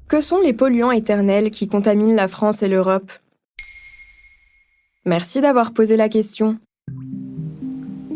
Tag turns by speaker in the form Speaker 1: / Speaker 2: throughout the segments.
Speaker 1: Que sont les polluants éternels qui contaminent la France et l'Europe ? Merci d'avoir posé la question.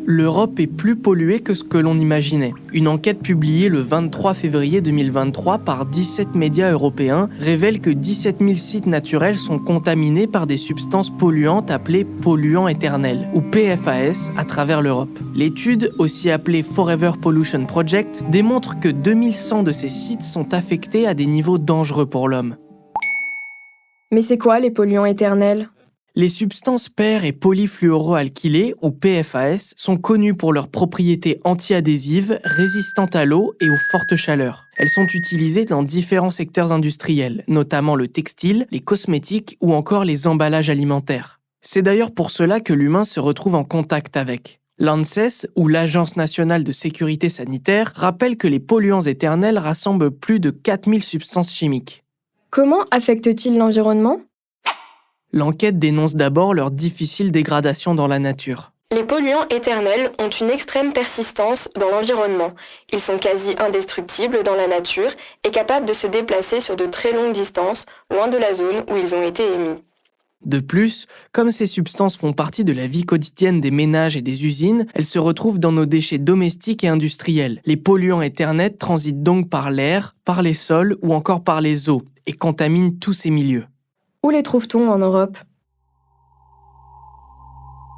Speaker 2: L'Europe est plus polluée que ce que l'on imaginait. Une enquête publiée le 23 février 2023 par 17 médias européens révèle que 17 000 sites naturels sont contaminés par des substances polluantes appelées polluants éternels, ou PFAS, à travers l'Europe. L'étude, aussi appelée Forever Pollution Project, démontre que 2100 de ces sites sont affectés à des niveaux dangereux pour l'homme.
Speaker 1: Mais c'est quoi les polluants éternels ?
Speaker 2: Les substances per- et polyfluoroalkylées, ou PFAS, sont connues pour leurs propriétés anti-adhésives, résistantes à l'eau et aux fortes chaleurs. Elles sont utilisées dans différents secteurs industriels, notamment le textile, les cosmétiques ou encore les emballages alimentaires. C'est d'ailleurs pour cela que l'humain se retrouve en contact avec. L'ANSES, ou l'Agence nationale de sécurité sanitaire, rappelle que les polluants éternels rassemblent plus de 4000 substances chimiques.
Speaker 1: Comment affectent-ils l'environnement ?
Speaker 2: L'enquête dénonce d'abord leur difficile dégradation dans la nature.
Speaker 1: Les polluants éternels ont une extrême persistance dans l'environnement. Ils sont quasi indestructibles dans la nature et capables de se déplacer sur de très longues distances, loin de la zone où ils ont été émis.
Speaker 2: De plus, comme ces substances font partie de la vie quotidienne des ménages et des usines, elles se retrouvent dans nos déchets domestiques et industriels. Les polluants éternels transitent donc par l'air, par les sols ou encore par les eaux et contaminent tous ces milieux.
Speaker 1: Où les trouve-t-on en Europe ?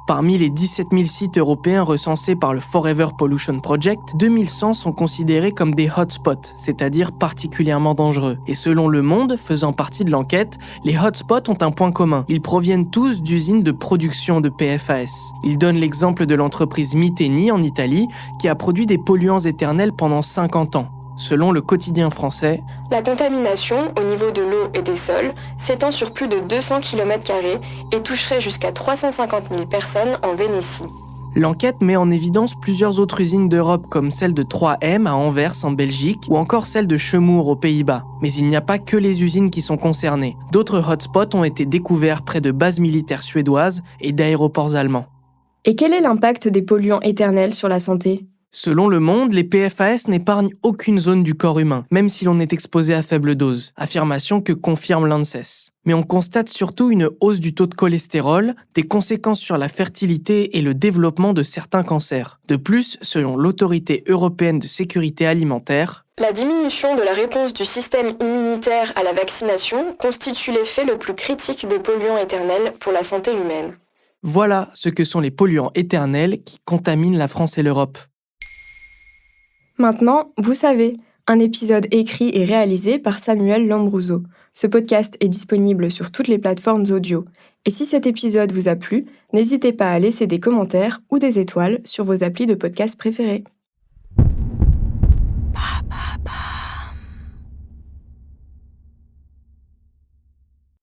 Speaker 2: Parmi les 17 000 sites européens recensés par le Forever Pollution Project, 2100 sont considérés comme des hotspots, c'est-à-dire particulièrement dangereux. Et selon Le Monde, faisant partie de l'enquête, les hotspots ont un point commun. Ils proviennent tous d'usines de production de PFAS. Ils donnent l'exemple de l'entreprise Miteni en Italie, qui a produit des polluants éternels pendant 50 ans. Selon le quotidien français,
Speaker 1: la contamination au niveau de l'eau et des sols s'étend sur plus de 200 km² et toucherait jusqu'à 350 000 personnes en Vénétie.
Speaker 2: L'enquête met en évidence plusieurs autres usines d'Europe comme celle de 3M à Anvers en Belgique ou encore celle de Chemours aux Pays-Bas. Mais il n'y a pas que les usines qui sont concernées. D'autres hotspots ont été découverts près de bases militaires suédoises et d'aéroports allemands.
Speaker 1: Et quel est l'impact des polluants éternels sur la santé ?
Speaker 2: Selon Le Monde, les PFAS n'épargnent aucune zone du corps humain, même si l'on est exposé à faible dose, affirmation que confirme l'ANSES. Mais on constate surtout une hausse du taux de cholestérol, des conséquences sur la fertilité et le développement de certains cancers. De plus, selon l'Autorité européenne de sécurité alimentaire,
Speaker 1: la diminution de la réponse du système immunitaire à la vaccination constitue l'effet le plus critique des polluants éternels pour la santé humaine.
Speaker 2: Voilà ce que sont les polluants éternels qui contaminent la France et l'Europe.
Speaker 1: Maintenant, vous savez, un épisode écrit et réalisé par Samuel Lambrouzo. Ce podcast est disponible sur toutes les plateformes audio. Et si cet épisode vous a plu, n'hésitez pas à laisser des commentaires ou des étoiles sur vos applis de podcast préférés.